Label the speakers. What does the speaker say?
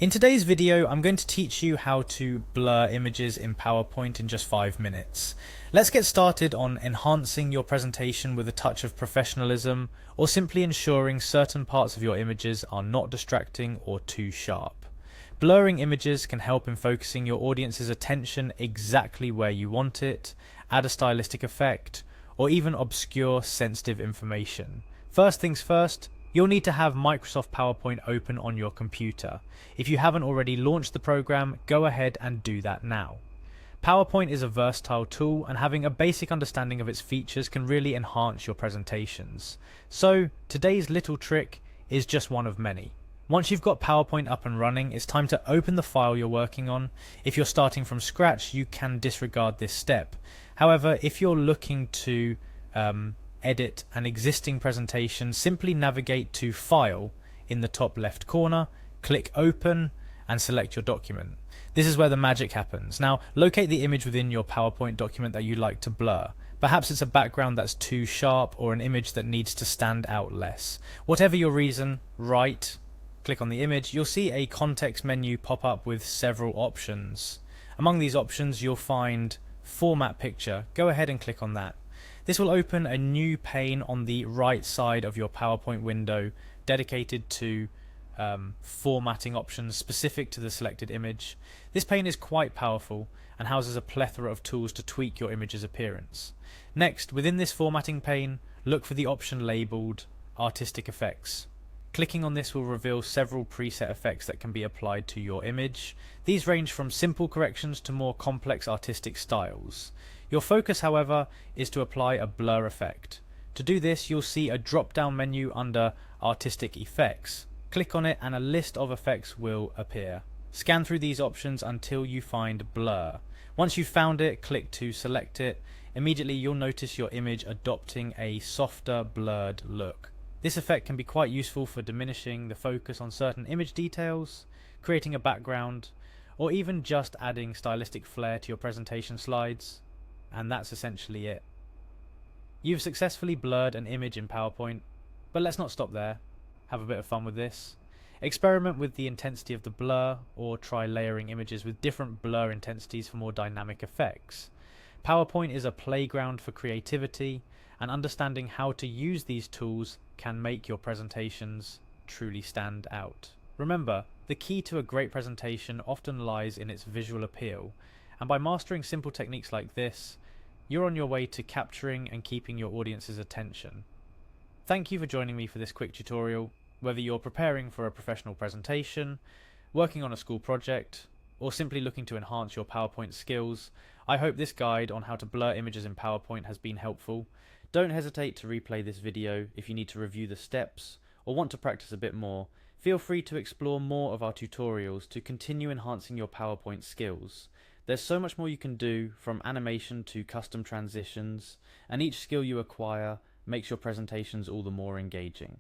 Speaker 1: In today's video, I'm going to teach you how to blur images in PowerPoint in just 5 minutes. Let's get started on enhancing your presentation with a touch of professionalism, or simply ensuring certain parts of your images are not distracting or too sharp. Blurring images can help in focusing your audience's attention exactly where you want it, add a stylistic effect, or even obscure sensitive information. First things first, you'll need to have Microsoft PowerPoint open on your computer. If you haven't already launched the program, go ahead and do that now. PowerPoint is a versatile tool, and having a basic understanding of its features can really enhance your presentations. So today's little trick is just one of many. Once you've got PowerPoint up and running, it's time to open the file you're working on. If you're starting from scratch, you can disregard this step. However, if you're looking to edit an existing presentation, simply navigate to File in the top left corner, click Open, and select your document. This is where the magic happens. Now, locate the image within your PowerPoint document that you'd like to blur. Perhaps it's a background that's too sharp or an image that needs to stand out less. Whatever your reason, click on the image. You'll see a context menu pop up with several options. Among these options, you'll find Format Picture. Go ahead and click on that. This will open a new pane on the right side of your PowerPoint window dedicated to formatting options specific to the selected image. This pane is quite powerful and houses a plethora of tools to tweak your image's appearance. Next, within this formatting pane, look for the option labelled Artistic Effects. Clicking on this will reveal several preset effects that can be applied to your image. These range from simple corrections to more complex artistic styles. Your focus, however, is to apply a blur effect. To do this, you'll see a drop-down menu under Artistic Effects. Click on it and a list of effects will appear. Scan through these options until you find Blur. Once you've found it, click to select it. Immediately you'll notice your image adopting a softer, blurred look. This effect can be quite useful for diminishing the focus on certain image details, creating a background, or even just adding stylistic flair to your presentation slides. And that's essentially it. You've successfully blurred an image in PowerPoint, but let's not stop there. Have a bit of fun with this. Experiment with the intensity of the blur, or try layering images with different blur intensities for more dynamic effects. PowerPoint is a playground for creativity, and understanding how to use these tools can make your presentations truly stand out. Remember, the key to a great presentation often lies in its visual appeal, and by mastering simple techniques like this, you're on your way to capturing and keeping your audience's attention. Thank you for joining me for this quick tutorial. Whether you're preparing for a professional presentation, working on a school project, or simply looking to enhance your PowerPoint skills, I hope this guide on how to blur images in PowerPoint has been helpful. Don't hesitate to replay this video if you need to review the steps or want to practice a bit more. Feel free to explore more of our tutorials to continue enhancing your PowerPoint skills. There's so much more you can do, from animation to custom transitions, and each skill you acquire makes your presentations all the more engaging.